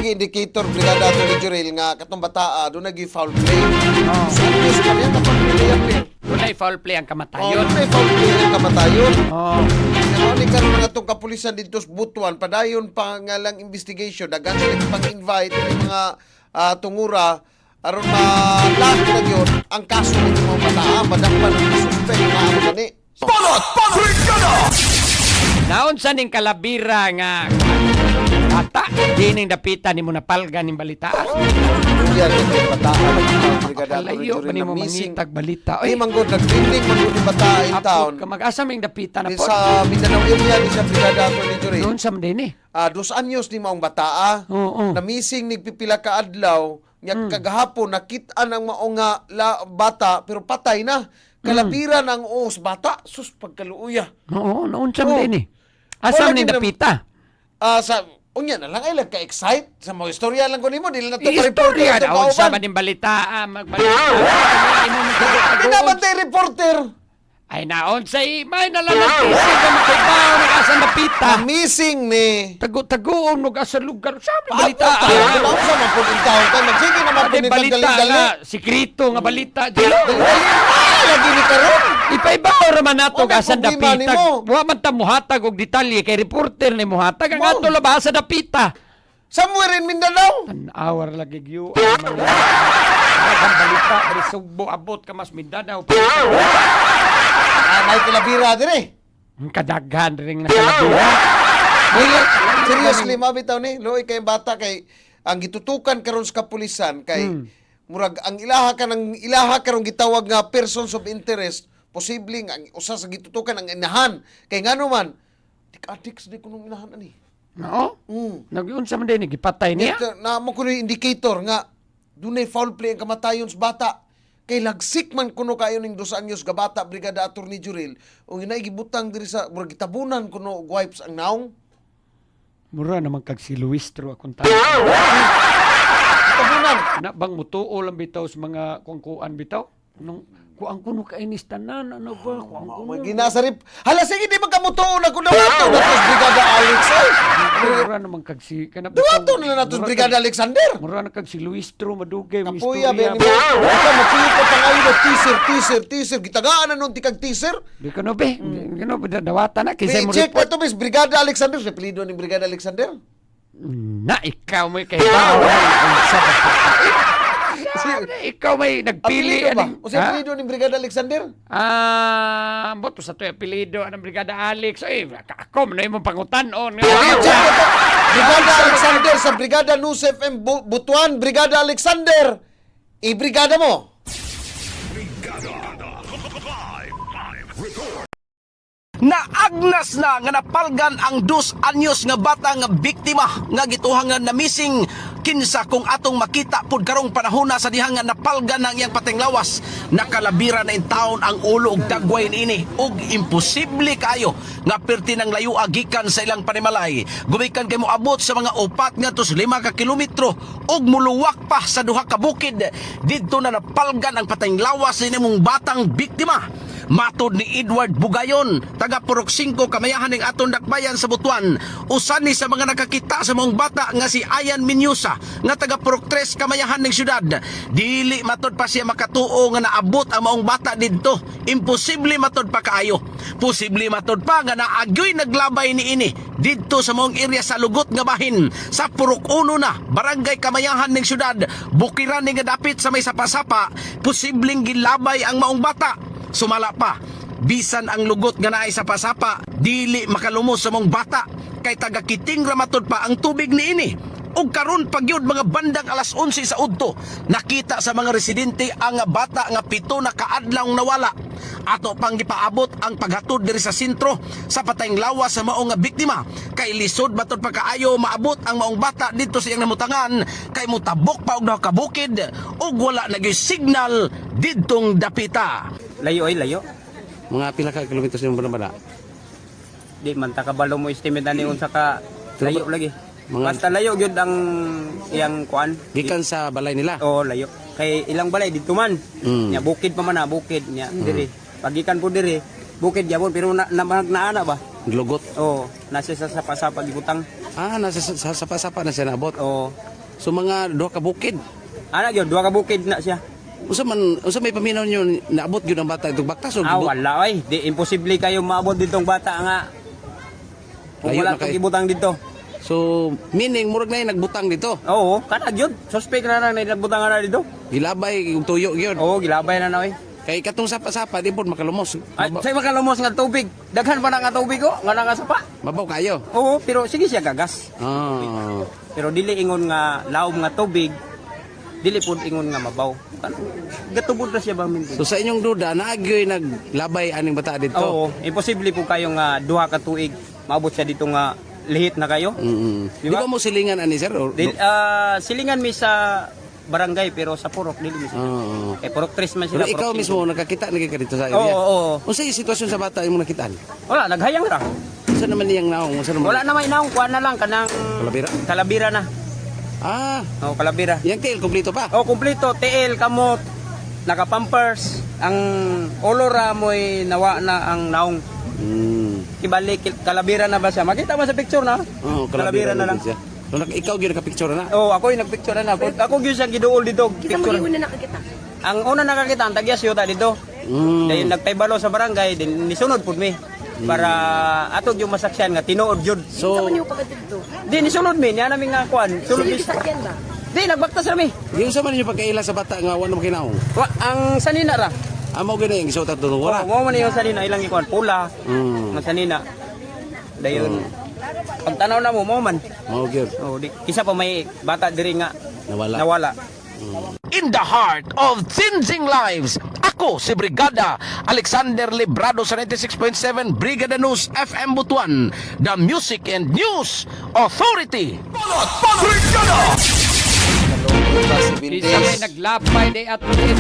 lagi indicator brigada ato ni Jurel nga katong bata do nagi foul play. So yes kanya kapag player. Dunay foul play ang Oh, kamatayon. may foul play ang kamatayon. Oh. Ano ni karon nga tong kapulisan dito sa Butuan padayon pa nga lang investigation dagan sila pang-invite ng mga tungura aron ma-lock na yun ang kaso ng mga bata madakpan ang suspect nga ano gani. Naon sa ning kalabira nga bata dining dapitan nimo napalgan ning balita. Yan yung bata brigada ato ni Kalayo pa Jurel nimo na missing. mangitag balita. Ay manggod nagtrending manggod yung bata in town. Ka mag-asa ming dapitan na po. Sa Mindanao area ni sa brigada ato ni Jurel. Noon sa din eh. 2 anyos ni maong bata Oo. na missing ni pipila ka adlaw nya kagahapon nakit-an ang maong nga bata pero patay na kalabiran ang os bata sus pagkaluuya Oo, noon sa Oo. din eh. Asa Wala ning din dapita? sa unya na lang ay ka-excite sa mga istorya lang ko nimo dili na to Istorya to daw sa kauban bading balita, magbalita. Imo pinabantay reporter ay naon sa may nalanag isip ka makaibaw ng asa dapita. missing ni Tago-tagoon ng asa lugar. Sabi balita. wala sa man pud in town kan nagsige naman pud Ate ni balita gali nga, sikreto nga balita. Dilo. lagi ni karon Ipaibaw raman nato Wala asa problema dapita. nimo. Wa man ta muhatag og detalye kay reporter ni muhatag ang Wow. ato labas sa dapita. somewhere in Mindanao An hour lagi gyu ang balita dari Sugbo abot ka mas Mindanao. may kalabira dire Ang kadaghan ring nasa labira. seriously mabitaw ni loy kay bata kay ang gitutukan karon sa kapulisan kay murag ang ilaha karong gitawag nga persons of interest posibleng ang usa sa gitutukan ang inahan kay ngano man dik-adik sa di kunong inahan ani No? Nag-iunsa man din gipatay niya. ito na mo kuno indicator nga dunay foul play ang kamatayon sa bata kay lagsik man kuno kayo ning 2 anyos ga bata brigada attorney Jurel o inay gibutang diri sa murag gitabunan kuno wipes ang naong Mura naman kag si Luistro akong tao. gitabunan Na bang mutuo lang bitaw sa mga kuangkuan bitaw? Nung kuang kuno kainis tanan ano ba kuang kuno. ginasarip hala sige di magkamutuon ako na wato natos brigada Alex ay Mura naman kag si kana duwato nila natos brigada Alexander Mura na kag si Luistro madugay mo kapuya istorya. ben mo ika makita pa ngayon na teaser gitagaan na nun tikag teaser Di ka no be. Di ka no dawata na kaysa mo check pa report. to bis brigada Alexander sa apelyido ni brigada Alexander Na ikaw may kay bawal. Ikaw may nagpili apelyido ba aning- o sa apelyido ni brigada Alexander boto sa to apelido ng Brigada Alex. Ay, ako na imong pangutan-on. check pa to brigada Alexander sa brigada News FM Butuan brigada Alexander i-brigada mo Naagnas na nga napalgan ang 2 anyos nga bata nga biktima nga gituhangan na missing kinsa kung atong makita pud karong panahon na sa dihang nga napalgan ang iyang patinglawas nakalabira na in taon ang ulo og dagway ini ug imposible kayo nga perti ng layo agikan sa ilang panimalay gumikan kay moabot sa mga 4 nga to 5 ka kilometro ug muluwak pa sa duha ka bukid didto na napalgan ang patinglawas ni mong batang biktima. Matod ni Edward Bugayon, taga Purok 5 Kamayahan ng aton dakbayan sa Butuan. Usan ni sa mga nakakita sa mong bata nga si Ayan Minyusa, nga taga Purok 3 Kamayahan ng syudad. Dili matod pa siya makatuo nga naabot ang maong bata didto. Imposible matod pa kaayo. Posible matod pa nga naagyoy naglabay ni ini didto sa maong area sa Lugot nga bahin sa Purok 1 na Barangay Kamayahan ng syudad. Bukiran ni nga dapit sa may sapasapa, posibleng gilabay ang maong bata. Sumala pa, bisan ang lugot nga naay sa pasapa, dili makalumos sa mong bata, kay taga-kiting ramatod pa ang tubig ni ini. O karon pagyud mga bandang alas 11 sa udto, nakita sa mga residente ang bata nga 7 na kaadlaw nawala. Ato pang gipaabot ang paghatod diri sa sentro sa patayng lawas sa maong nga biktima. Kay lisod matod pa kaayo maabot ang maong bata dito sa iyang namutangan, kay mutabok pa og kabukid ug wala nagyoy signal didtong dapita. Layo ay layo. Mga pila ka kilometers yung bana. Di man ta kabalo mo estimate ani unsa ka layo lagi. Mga- Basta layo gyud ang iyang kuan. Gikan sa balay nila. Oo, layo. Kay ilang balay dito man. Mm. Nya bukid pa man na bukid nya diri. Pagikan po diri bukid gyapon pero naana ba? Lugot. Oo, nasa sa sapa-sapa gibutang. Nasa sa sapa-sapa na siya naabot. Oo. So mga duha ka bukid. Ana gyud duha ka bukid na siya. Unsa may paminaw niyo naabot gyud ang bata itong baktas o Wala oy, di imposible kayo maabot ditong bata nga. Kung Layo wala na kang kayo. ibutang dito. So meaning murag na yung nagbutang dito. Oo, kana gyud. Suspect na nang nagbutang na dito. Gilabay yung tuyo gyud. Oo, gilabay na na oy. Kay katong sapa-sapa di pod makalumos. Ay, say makalumos nga tubig. Daghan pa na nga tubig ko, nga nga sapa. Mabaw kayo. Oo, pero sige siya gagas. Ah. Pero dili ingon nga laom nga tubig. Dili pud ingon nga mabaw. Gatubod na siya ba min? So sa inyong duda naagyoy naglabay aning bata dito. Oo, imposible po kayo nga duha ka tuig maabot siya dito nga lihit na kayo. Di Di ba? ba mo silingan ani sir? Silingan mi sa barangay pero sa Purok dili mi. Oo. Purok 3 man Pero sila. ikaw Purok mismo nakakita na ka dito sa Oo, area. oo. Unsa yung sitwasyon sa bata imong nakitaan? Wala, naghayang ra. Unsa naman niyang naong? Unsa naman? Wala naman inaong kuha na lang kanang Kalabira? kalabira na. Oh, kalabira. Yang tail kompleto pa. Oh, kumpleto, TL, kamot, naka-pampers, ang olora mo'y nawa na ang naong. Kibalik, kalabira na ba siya? Makita mo sa picture na? Oh, kalabira na lang. siya. So, ikaw gyud ka picture na. Oh, ako yung nagpicture na. Ako yung siyang giduol dito. Picture. Ang una nakakita, ang tagyas yuta dito. Dahil nagpaybalo sa barangay, din nisunod pud mi. Para atog yung masaksyan nga tinuod jud. So, Di nisunod mi, niya namin nga kuan. Sulod mi. Di nagbaktas ra mi. yung sa man yung pagkaila sa bata nga wala mo kinaong. Ang sanina ra. Amo gyud yung gisutat do wala. Mo man yung sanina ilang ikuan pula. Ang sanina. Dayon. Pagtanaw na mo man. Mao gyud. Oh, di kisa pa may bata diri nga Nawala. In the heart of changing lives, ako si Brigada Alexander Librado sa 96.7 Brigada News FM Butuan, the Music and News Authority. Isa may naglapay day at pulis.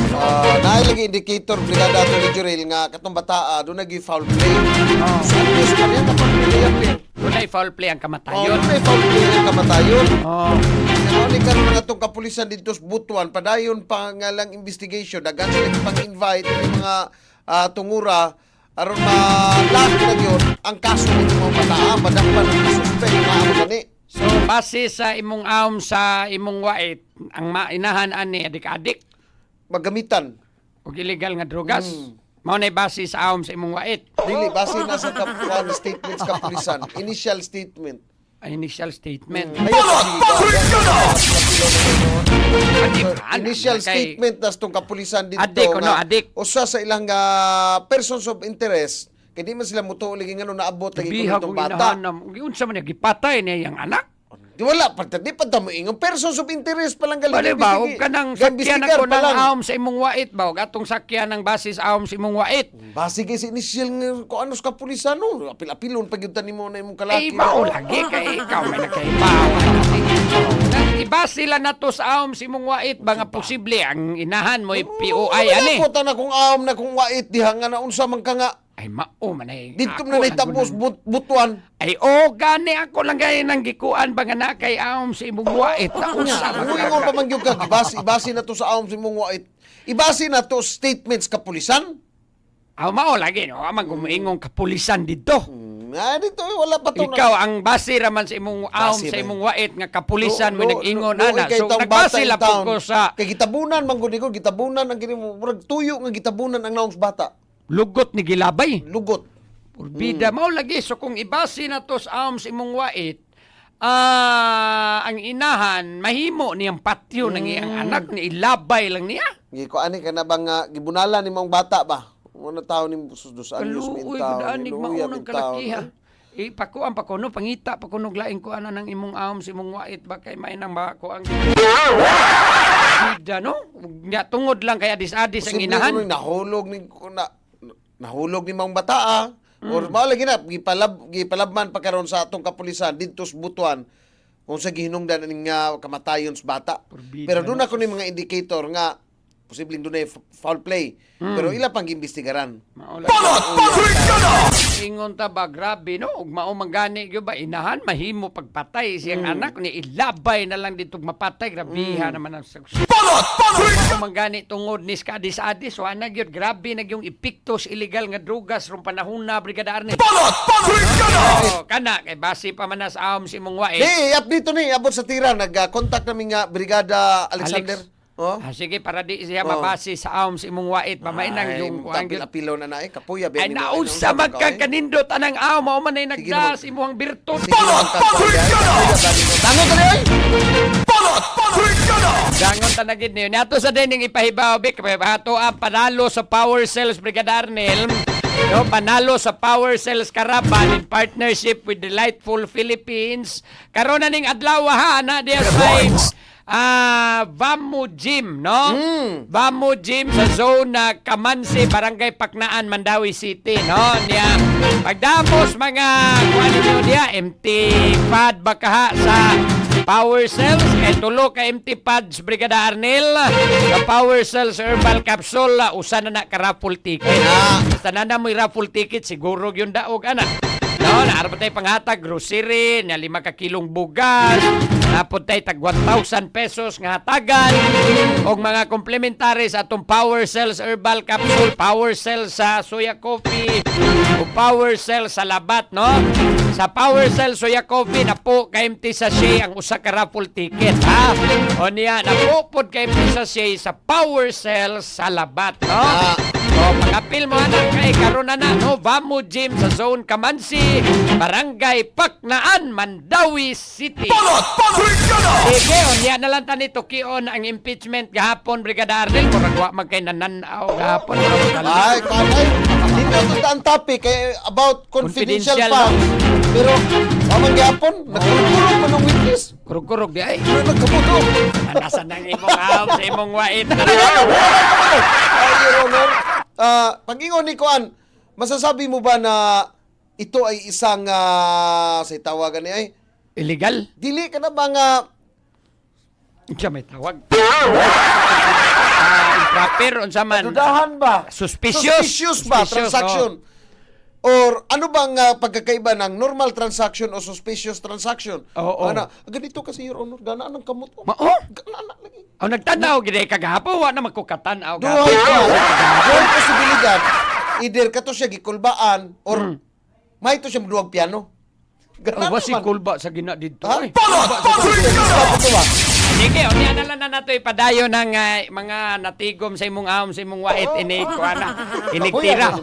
Naay lagi indicator brigada to ni Jurel nga katong bata do nagi foul play. So yes pa niya kapag player. Dunay foul play ang Oh, kamatayon. may foul play ang kamatayon. Oh. Ano ni karon nga tong kapulisan dito sa Butuan padayon pa nga lang investigation dagan sila pang-invite ng mga tungura aron ma-lock na gyud ang kaso ng mga bata madakpan ng suspect nga amo gani. So base sa imong aom sa imong wait, ang mainahan ani adik-adik Magamitan. og illegal nga drogas. Mao nay base sa aom sa imong wait. Dili base na sa kapuan statements kapulisan. Initial statement. Ay, initial statement. Initial statement nas tong kapulisan dito Adik, ano, adik. usa sa ilang persons of interest kay di man sila mutuo lagi ngano naabot lagi Biha kung kung itong bata. inahan na. Unsa man gipatay niya yang anak? Di wala pa di pa mo ingon persons of interest pa lang gali. Bali ba, huwag ka nang sakyan ako ng aom sa imong wait ba? Huwag atong sakyan ng basis aom sa imong wait. Base kay sa initial nga kung ano sa kapulisan no, apil-apilon pag yun nimo na imong kalaki. Ay, mao lagi kay ikaw may nakaibawan. Ibase sila na to sa aom sa imong wait ba nga posible ang inahan mo POI ani. Wala na kung aom na kung wait diha nga naunsa man ka nga Ay mao man ay. dito ako na lang natapos gunan. butuan. Ay gani ako lang gaya nang gikuan ba nga na kay aom sa imong wait na unsa man Kung ingon pa man gyud ka ibase na to sa aom sa imong wait. Ibase na to statements kapulisan. mao lagi no amang gumiingong kapulisan dito. Dito wala pa to. Ikaw ang base raman sa imong aom Base sa man. imong wait nga kapulisan mo nag-ingon Luoy ana. kay So taong nagbase bata in lang town. po ko sa Kay gitabunan man gud ko gitabunan ang kini murag tuyo nga gitabunan ang naong bata. lugot ni gilabay. Lugot. Urbida mao lagi so kung ibase na to sa aom sa imong wait ang inahan mahimo niyang patio ng iyang anak ni ilabay lang niya. Gi ko ani kana bang gibunalan ni mong bata ba? Ano taon ni dos anyos min Kaluoy taon. gud anig maunang kalakiha. Pakuan pa kuno pangita pa kuno laing ko ana nang imong aom sa imong wait ba kay may nang ba ko ang Bida no? Nya tungod lang kaya adis-adis ang inahan. Nahulog ni nahulog ni mong bata or mao lagi na gipalabman pa karon sa atong kapulisan didto sa Butuan kung sa gihinungdan ning kamatayon sa bata. Porbida Pero doon ako ni mga indicator nga posibleng doon ay foul play. Pero ila pang giimbestigaran. Ingon ta ba grabe no? Ug mao manggani gyud ba inahan mahimo pagpatay siyang anak ni ilabay na lang dito mapatay grabiha naman ang Manggani tungod ni skadis-adis so anag yun grabe nag yung epektos illegal nga drugas ron panahon na Brigada Arnel. Oh, kana kay base pa man sa ahom si imong wae. Di, dito ni, abot sa tira, nag-contact namin nga Brigada Alexander. Oh. Sige para di siya Oh. mabase sa ahom si imong wait mamainang yung kuang apilo na na kapuya. ay nausa magkakanindot anang ahom mao man ay nagdas imuhang birtud. Dangon ka na ay! Dangon tanagid niyo. Nato sa dining ipahibaw bik hato ang panalo sa Power Cells Brigada Arnel. No, panalo sa Power Cells Caravan in partnership with Delightful Philippines. Karon na ning adlaw ha na diya sa Vamu Gym, no? Vamu Gym sa zone na Kamansi, Barangay Paknaan, Mandawi City, no? Niya, pagdamos mga kuwan ninyo niya, empty pad bakaha sa Power Cells, kay tulo ka empty pads Brigada Arnel, sa Power Cells Herbal Capsule, usa na ka-raffle ticket. Basta na mo'y raffle ticket, siguro yun daog, anak. No, naarap tayo panghatag, grocery, na 5 ka kilong bugas, napod tayo tag 1,000 pesos nga hatagan, o mga komplementary sa atong Power Cells Herbal Capsule, Power Cells sa Soya Coffee, o Power Cells sa Labat, no? Sa Power Cells Soya Coffee, napo ka-empty sachet ang usa ka raffle ticket, ha? O niya, napo pod ka-empty sachet sa Power Cells sa Labat, no? O, pag-apil mo anak kay karon na no, Vamu Gym sa Zone Kamansi, Barangay Paknaan, Mandawi City. Sige, unya na lang tanito kion ang impeachment gahapon Brigada Arnel, murag wa magkay nananaw gahapon. Ay, kanay. Dito ito ang topic about confidential Confidential, funds. Pero, amang gapon, nagkurog pa ng witness. Kurog-kurog di ay. Pero nagkaputo. Nasa nang imong ahom sa imong wait. Ay, Your Honor. Pag-ingon ni Kuan, masasabi mo ba na ito ay isang, sa tawagan niya ay, Illegal? dili ka na ba nga, Siya may tawag. Improper unsa man. dudahan ba? Suspicious. Suspicious ba? Suspicious, Transaction? Or ano bang pagkakaiba ng normal transaction o suspicious transaction? Oo. Ana, ganito kasi, Your Honor, ganaan ang kamot. Oh, Ganaan lagi. oh nagtanaw gid kagahapo wa na magkukatanaw Duhay ka. Duhay posibilidad. Either kato siya gikulbaan or may ito siya maduwag piano. Ganaan Oh, si naman. kulba sa gina dito. Ha? Ay. Ba? Sige, unya na lang na nato ipadayo ng mga natigom sa imong ahom sa imong wait ini kuana. Inigtira.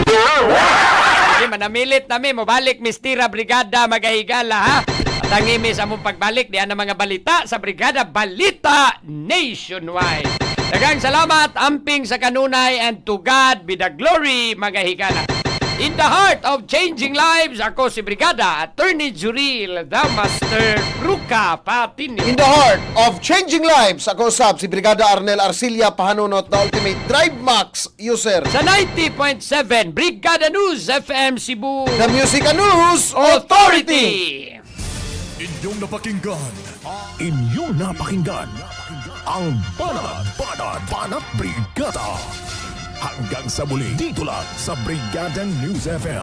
Sige, manamilit nami mobalik Mistira Brigada magahigala ha. At ang imis among pagbalik diyan ang mga balita sa Brigada Balita Nationwide. Daghang salamat amping sa kanunay and to God be the glory magahigala. In the heart of changing lives, ako si Brigada Attorney Juril Damaster Ruka Patini. In the heart of changing lives, ako usab si Brigada Arnel Arcilia Pahanunot, the ultimate Drive Max user. Sa 90.7 Brigada News FM Cebu The Music and News Authority. Inyong napakinggan ang Banat Brigada. Hanggang sa muli, dito lang sa Brigada News FM.